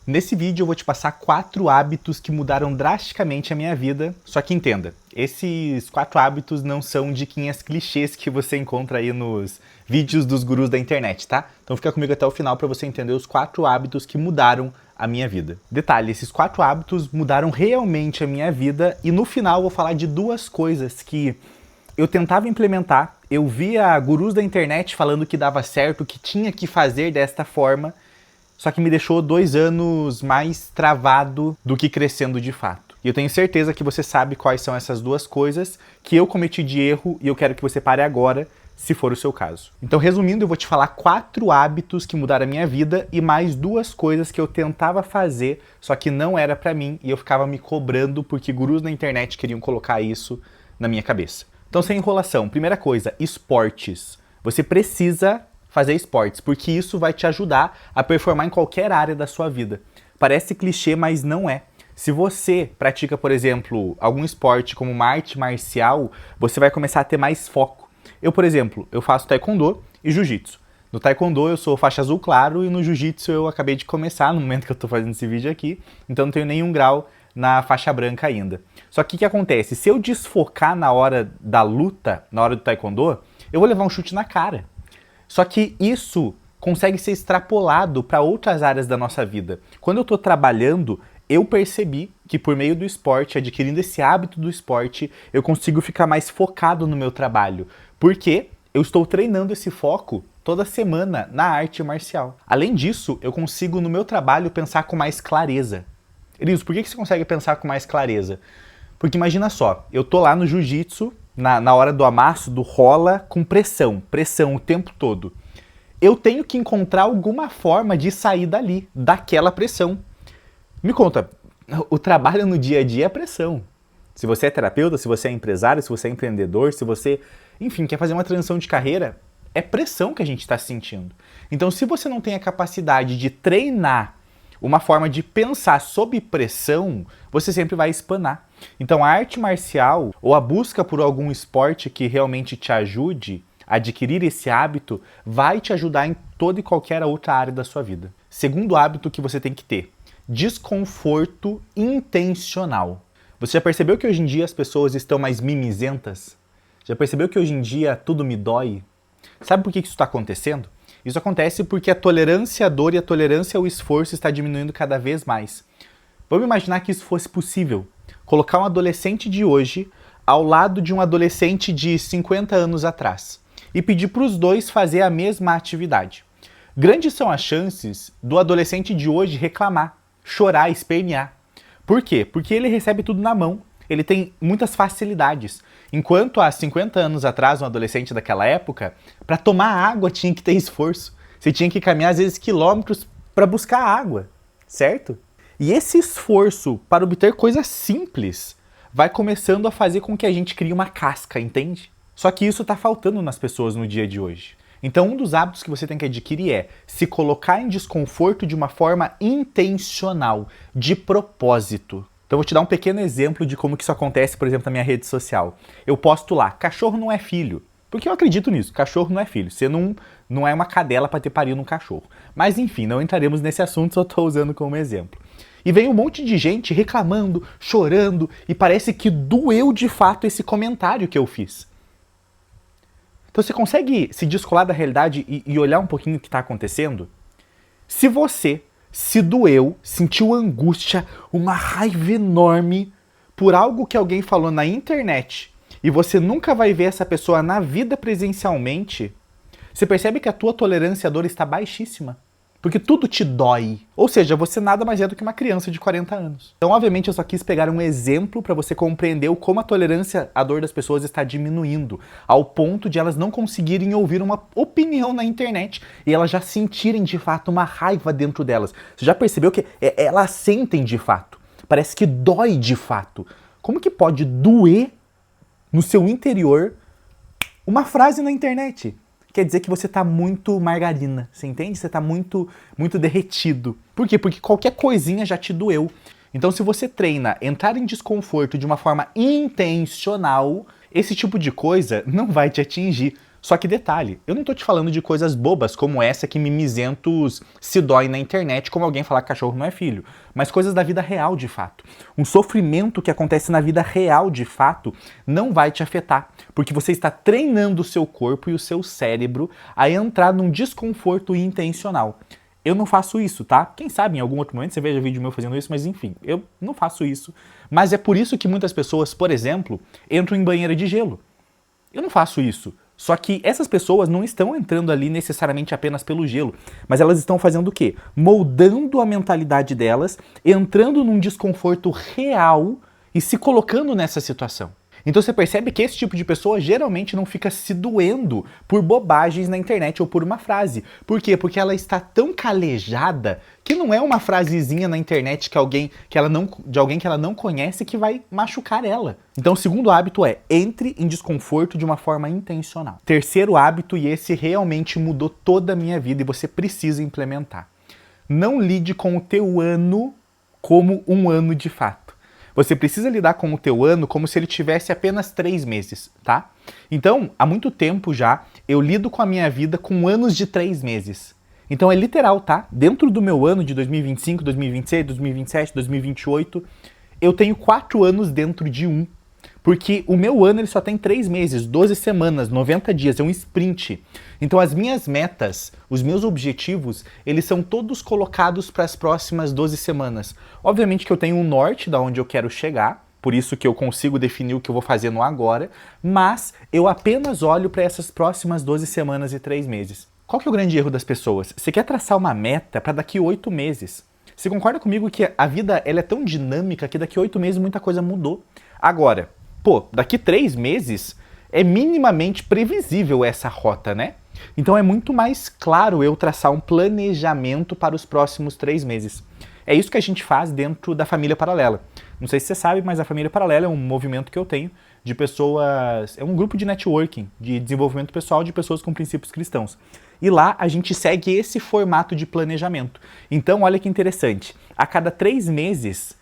Nesse vídeo eu vou te passar 4 hábitos que mudaram drasticamente a minha vida, só que entenda, esses 4 hábitos não são diquinhas clichês que você encontra aí nos vídeos dos gurus da internet, tá? Então fica comigo até o final para você entender os 4 hábitos que mudaram a minha vida. Detalhe, esses 4 hábitos mudaram realmente a minha vida e no final eu vou falar de 2 coisas que eu tentava implementar, eu via gurus da internet falando que dava certo, que tinha que fazer desta forma, só que me deixou 2 anos mais travado do que crescendo de fato. E eu tenho certeza que você sabe quais são essas 2 coisas que eu cometi de erro e eu quero que você pare agora, se for o seu caso. Então, resumindo, eu vou te falar 4 hábitos que mudaram a minha vida e mais 2 coisas que eu tentava fazer, só que não era pra mim e eu ficava me cobrando porque gurus na internet queriam colocar isso na minha cabeça. Então, sem enrolação, primeira coisa, esportes. Você precisa fazer esportes, porque isso vai te ajudar a performar em qualquer área da sua vida. Parece clichê, mas não é. Se você pratica, por exemplo, algum esporte como uma arte marcial, você vai começar a ter mais foco. Eu, por exemplo, eu faço taekwondo e jiu-jitsu. No taekwondo eu sou faixa azul claro e no jiu-jitsu eu acabei de começar, no momento que eu tô fazendo esse vídeo aqui, então não tenho nenhum grau na faixa branca ainda. Só que o que acontece? Se eu desfocar na hora da luta, na hora do taekwondo, eu vou levar um chute na cara. Só que isso consegue ser extrapolado para outras áreas da nossa vida. Quando eu estou trabalhando, eu percebi que por meio do esporte, adquirindo esse hábito do esporte, eu consigo ficar mais focado no meu trabalho. Porque eu estou treinando esse foco toda semana na arte marcial. Além disso, eu consigo no meu trabalho pensar com mais clareza. Eliso, por que você consegue pensar com mais clareza? Porque imagina só, eu tô lá no jiu-jitsu, na hora do amasso, do rola, com pressão o tempo todo. Eu tenho que encontrar alguma forma de sair dali, daquela pressão. Me conta, o trabalho no dia a dia é pressão. Se você é terapeuta, se você é empresário, se você é empreendedor, se você, enfim, quer fazer uma transição de carreira, é pressão que a gente está sentindo. Então, se você não tem a capacidade de treinar uma forma de pensar sob pressão, você sempre vai espanar. Então a arte marcial ou a busca por algum esporte que realmente te ajude a adquirir esse hábito vai te ajudar em toda e qualquer outra área da sua vida. Segundo hábito que você tem que ter, desconforto intencional. Você já percebeu que hoje em dia as pessoas estão mais mimizentas? Já percebeu que hoje em dia tudo me dói? Sabe por que isso está acontecendo? Isso acontece porque a tolerância à dor e a tolerância ao esforço está diminuindo cada vez mais. Vamos imaginar que isso fosse possível. Colocar um adolescente de hoje ao lado de um adolescente de 50 anos atrás e pedir para os dois fazer a mesma atividade. Grandes são as chances do adolescente de hoje reclamar, chorar, espernear. Por quê? Porque ele recebe tudo na mão. Ele tem muitas facilidades. Enquanto há 50 anos atrás, um adolescente daquela época, para tomar água tinha que ter esforço. Você tinha que caminhar às vezes quilômetros para buscar água, certo? E esse esforço para obter coisas simples vai começando a fazer com que a gente crie uma casca, entende? Só que isso está faltando nas pessoas no dia de hoje. Então um dos hábitos que você tem que adquirir é se colocar em desconforto de uma forma intencional, de propósito. Então eu vou te dar um pequeno exemplo de como que isso acontece, por exemplo, na minha rede social. Eu posto lá, cachorro não é filho. Porque eu acredito nisso, cachorro não é filho. Você não é uma cadela para ter parido um cachorro. Mas enfim, não entraremos nesse assunto, só estou usando como exemplo. E vem um monte de gente reclamando, chorando, e parece que doeu de fato esse comentário que eu fiz. Então você consegue se descolar da realidade e olhar um pouquinho o que está acontecendo? Se você se doeu, sentiu angústia, uma raiva enorme por algo que alguém falou na internet e você nunca vai ver essa pessoa na vida presencialmente, você percebe que a tua tolerância à dor está baixíssima. Porque tudo te dói. Ou seja, você nada mais é do que uma criança de 40 anos. Então, obviamente, eu só quis pegar um exemplo para você compreender como a tolerância à dor das pessoas está diminuindo, ao ponto de elas não conseguirem ouvir uma opinião na internet e elas já sentirem de fato uma raiva dentro delas. Você já percebeu que elas sentem de fato? Parece que dói de fato. Como que pode doer no seu interior uma frase na internet? Quer dizer que você tá muito margarina, você entende? Você tá muito derretido. Por quê? Porque qualquer coisinha já te doeu. Então se você treina entrar em desconforto de uma forma intencional, esse tipo de coisa não vai te atingir. Só que detalhe, eu não tô te falando de coisas bobas como essa que mimizentos se doem na internet, como alguém falar que cachorro não é filho, mas coisas da vida real de fato. Um sofrimento que acontece na vida real de fato não vai te afetar, porque você está treinando o seu corpo e o seu cérebro a entrar num desconforto intencional. Eu não faço isso, tá? Quem sabe em algum outro momento você veja vídeo meu fazendo isso, mas enfim, eu não faço isso. Mas é por isso que muitas pessoas, por exemplo, entram em banheira de gelo. Eu não faço isso. Só que essas pessoas não estão entrando ali necessariamente apenas pelo gelo, mas elas estão fazendo o quê? Moldando a mentalidade delas, entrando num desconforto real e se colocando nessa situação. Então você percebe que esse tipo de pessoa geralmente não fica se doendo por bobagens na internet ou por uma frase. Por quê? Porque ela está tão calejada que não é uma frasezinha na internet de alguém que ela não conhece que vai machucar ela. Então o segundo hábito é: entre em desconforto de uma forma intencional. Terceiro hábito, e esse realmente mudou toda a minha vida e você precisa implementar: não lide com o teu ano como um ano de fato. Você precisa lidar com o teu ano como se ele tivesse apenas 3 meses, tá? Então, há muito tempo já, eu lido com a minha vida com anos de 3 meses. Então é literal, tá? Dentro do meu ano de 2025, 2026, 2027, 2028, eu tenho 4 anos dentro de um. Porque o meu ano ele só tem 3 meses, 12 semanas, 90 dias, é um sprint. Então as minhas metas, os meus objetivos, eles são todos colocados para as próximas 12 semanas. Obviamente que eu tenho um norte da onde eu quero chegar, por isso que eu consigo definir o que eu vou fazer no agora, mas eu apenas olho para essas próximas 12 semanas e 3 meses. Qual que é o grande erro das pessoas? Você quer traçar uma meta para daqui 8 meses. Você concorda comigo que a vida ela é tão dinâmica que daqui 8 meses muita coisa mudou? Agora, daqui 3 meses é minimamente previsível essa rota, né? Então é muito mais claro eu traçar um planejamento para os próximos 3 meses. É isso que a gente faz dentro da Família Paralela. Não sei se você sabe, mas a Família Paralela é um movimento que eu tenho de pessoas... É um grupo de networking, de desenvolvimento pessoal de pessoas com princípios cristãos. E lá a gente segue esse formato de planejamento. Então olha que interessante. A cada 3 meses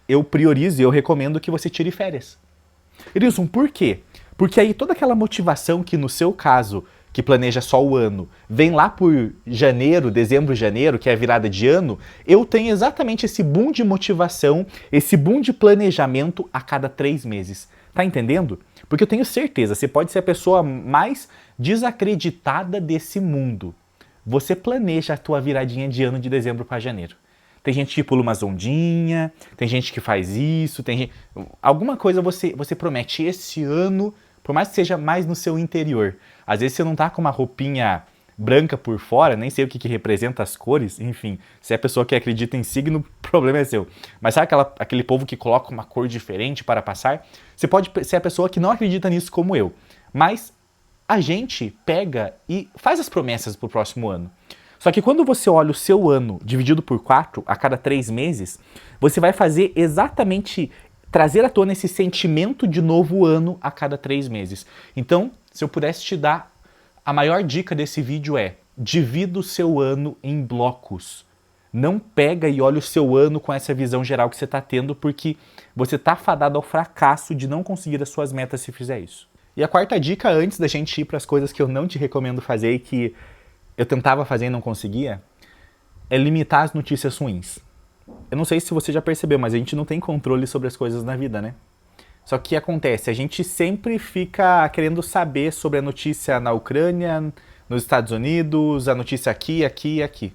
eu priorizo e eu recomendo que você tire férias. Edilson, por quê? Porque aí toda aquela motivação que no seu caso, que planeja só o ano, vem lá por janeiro, dezembro, janeiro, que é a virada de ano, eu tenho exatamente esse boom de motivação, esse boom de planejamento a cada 3 meses. Tá entendendo? Porque eu tenho certeza, você pode ser a pessoa mais desacreditada desse mundo. Você planeja a tua viradinha de ano de dezembro para janeiro. Tem gente que pula umas ondinhas, tem gente que faz isso, tem gente... Alguma coisa você promete esse ano, por mais que seja mais no seu interior. Às vezes você não tá com uma roupinha branca por fora, nem sei o que representa as cores, enfim. Se é a pessoa que acredita em signo, o problema é seu. Mas sabe aquele povo que coloca uma cor diferente para passar? Você pode ser a pessoa que não acredita nisso como eu. Mas a gente pega e faz as promessas pro próximo ano. Só que quando você olha o seu ano dividido por 4, a cada 3 meses, você vai fazer exatamente, trazer à tona esse sentimento de novo ano a cada 3 meses. Então, se eu pudesse te dar, a maior dica desse vídeo é: divida o seu ano em blocos. Não pega e olha o seu ano com essa visão geral que você está tendo, porque você está fadado ao fracasso de não conseguir as suas metas se fizer isso. E a quarta dica, antes da gente ir para as coisas que eu não te recomendo fazer e que eu tentava fazer e não conseguia, é limitar as notícias ruins. Eu não sei se você já percebeu, mas a gente não tem controle sobre as coisas na vida, né? Só que o que acontece? A gente sempre fica querendo saber sobre a notícia na Ucrânia, nos Estados Unidos, a notícia aqui, aqui e aqui.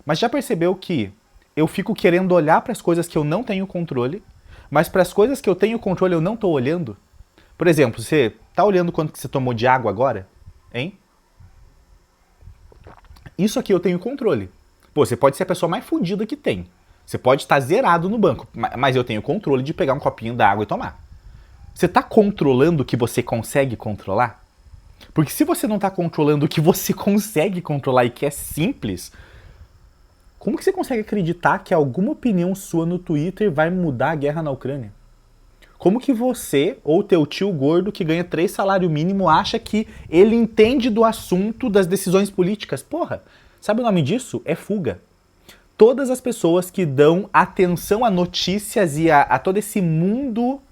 Mas já percebeu que eu fico querendo olhar para as coisas que eu não tenho controle, mas para as coisas que eu tenho controle eu não estou olhando? Por exemplo, você está olhando quanto que você tomou de água agora? Hein? Isso aqui eu tenho controle. Você pode ser a pessoa mais fodida que tem. Você pode estar zerado no banco, mas eu tenho controle de pegar um copinho d'água e tomar. Você está controlando o que você consegue controlar? Porque se você não está controlando o que você consegue controlar e que é simples, como que você consegue acreditar que alguma opinião sua no Twitter vai mudar a guerra na Ucrânia? Como que você, ou teu tio gordo que ganha 3 salários mínimos, acha que ele entende do assunto das decisões políticas? Porra, sabe o nome disso? É fuga. Todas as pessoas que dão atenção a notícias e a todo esse mundo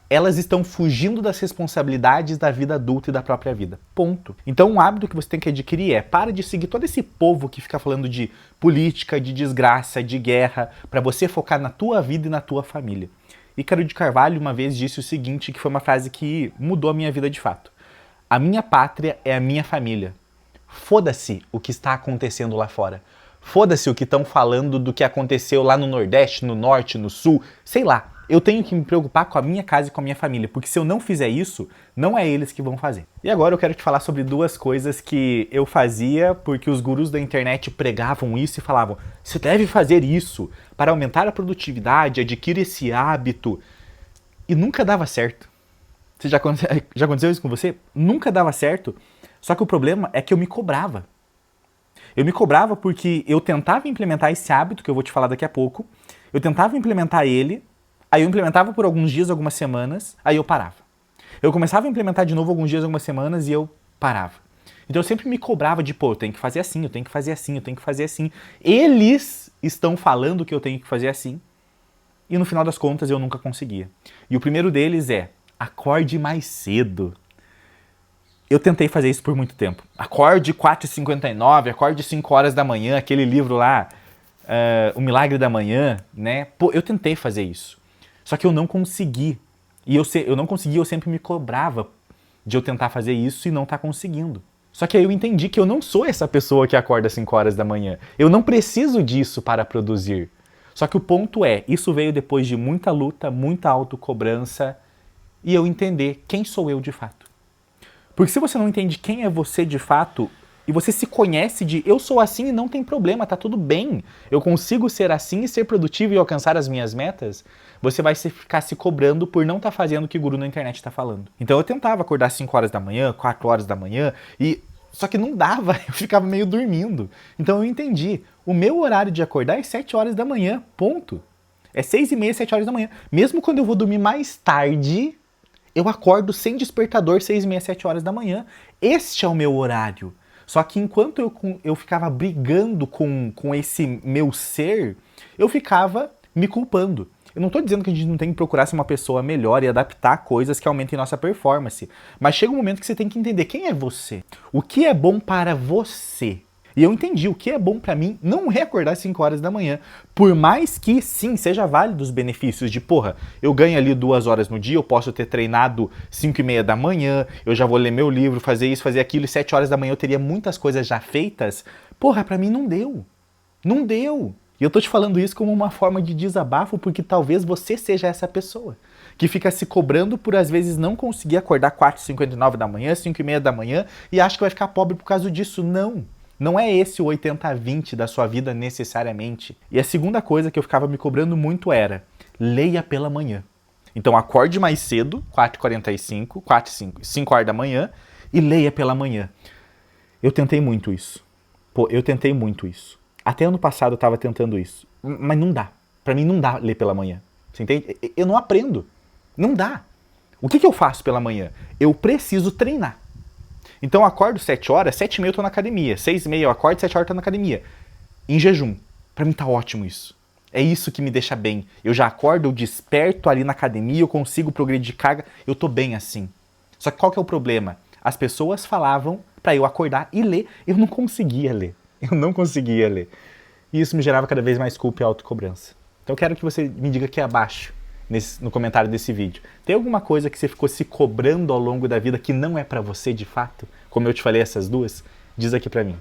elas estão fugindo das responsabilidades da vida adulta e da própria vida. Ponto. Então um hábito que você tem que adquirir é: para de seguir todo esse povo que fica falando de política, de desgraça, de guerra, para você focar na tua vida e na tua família. Ícaro de Carvalho uma vez disse o seguinte, que foi uma frase que mudou a minha vida de fato: a minha pátria é a minha família. Foda-se o que está acontecendo lá fora. Foda-se o que estão falando do que aconteceu lá no Nordeste, no Norte, no Sul, sei lá. Eu tenho que me preocupar com a minha casa e com a minha família, porque se eu não fizer isso, não é eles que vão fazer. E agora eu quero te falar sobre duas coisas que eu fazia porque os gurus da internet pregavam isso e falavam: você deve fazer isso para aumentar a produtividade, adquire esse hábito. E nunca dava certo. Já aconteceu isso com você? Nunca dava certo. Só que o problema é que eu me cobrava. Eu me cobrava porque eu tentava implementar esse hábito, que eu vou te falar daqui a pouco. Eu tentava implementar ele, aí eu implementava por alguns dias, algumas semanas, aí eu parava. Eu começava a implementar de novo alguns dias, algumas semanas, e eu parava. Então eu sempre me cobrava de, pô, eu tenho que fazer assim, eu tenho que fazer assim, eu tenho que fazer assim. Eles estão falando que eu tenho que fazer assim, e no final das contas eu nunca conseguia. E o primeiro deles é: acorde mais cedo. Eu tentei fazer isso por muito tempo. Acorde 4h59, acorde 5 horas da manhã, aquele livro lá, O Milagre da Manhã, né? Pô, eu tentei fazer isso. Só que eu não consegui. E eu não consegui, eu sempre me cobrava de eu tentar fazer isso e não estar conseguindo. Só que aí eu entendi que eu não sou essa pessoa que acorda 5 horas da manhã. Eu não preciso disso para produzir. Só que o ponto é, isso veio depois de muita luta, muita autocobrança e eu entender quem sou eu de fato. Porque se você não entende quem é você de fato, e você se conhece de eu sou assim e não tem problema, tá tudo bem, eu consigo ser assim e ser produtivo e alcançar as minhas metas, você vai ficar se cobrando por não estar fazendo o que o guru na internet está falando. Então eu tentava acordar 5 horas da manhã, 4 horas da manhã, só que não dava, eu ficava meio dormindo. Então eu entendi, o meu horário de acordar é 7 horas da manhã, ponto. É 6h30, 7 horas da manhã. Mesmo quando eu vou dormir mais tarde, eu acordo sem despertador 6h30, 7 horas da manhã. Este é o meu horário. Só que enquanto eu ficava brigando com esse meu ser, eu ficava me culpando. Eu não estou dizendo que a gente não tem que procurar ser uma pessoa melhor e adaptar coisas que aumentem nossa performance. Mas chega um momento que você tem que entender quem é você. O que é bom para você. E eu entendi, o que é bom pra mim não é acordar 5 horas da manhã. Por mais que, sim, seja válido os benefícios de, porra, eu ganho ali 2 horas no dia, eu posso ter treinado 5h30 da manhã, eu já vou ler meu livro, fazer isso, fazer aquilo, e 7 horas da manhã eu teria muitas coisas já feitas. Porra, pra mim não deu. Não deu. E eu tô te falando isso como uma forma de desabafo, porque talvez você seja essa pessoa que fica se cobrando por, às vezes, não conseguir acordar 4h59 da manhã, 5h30 da manhã, e acha que vai ficar pobre por causa disso. Não. Não é esse o 80-20 da sua vida necessariamente. E a segunda coisa que eu ficava me cobrando muito era: leia pela manhã. Então acorde mais cedo, 4h45, 5 horas da manhã, e leia pela manhã. Eu tentei muito isso. Pô, eu tentei muito isso. Até ano passado eu tava tentando isso. Mas não dá. Pra mim não dá ler pela manhã. Você entende? Eu não aprendo. Não dá. O que eu faço pela manhã? Eu preciso treinar. Então eu acordo 7 horas, 7h30 eu tô na academia. 6h30 eu acordo, 7 horas eu tô na academia. Em jejum. Pra mim tá ótimo isso. É isso que me deixa bem. Eu já acordo, eu desperto ali na academia, eu consigo progredir carga, eu tô bem assim. Só que qual que é o problema? As pessoas falavam pra eu acordar e ler. Eu não conseguia ler. Eu não conseguia ler. E isso me gerava cada vez mais culpa e autocobrança. Então eu quero que você me diga aqui abaixo, no comentário desse vídeo. Tem alguma coisa que você ficou se cobrando ao longo da vida que não é pra você de fato? Como eu te falei essas duas? Diz aqui pra mim.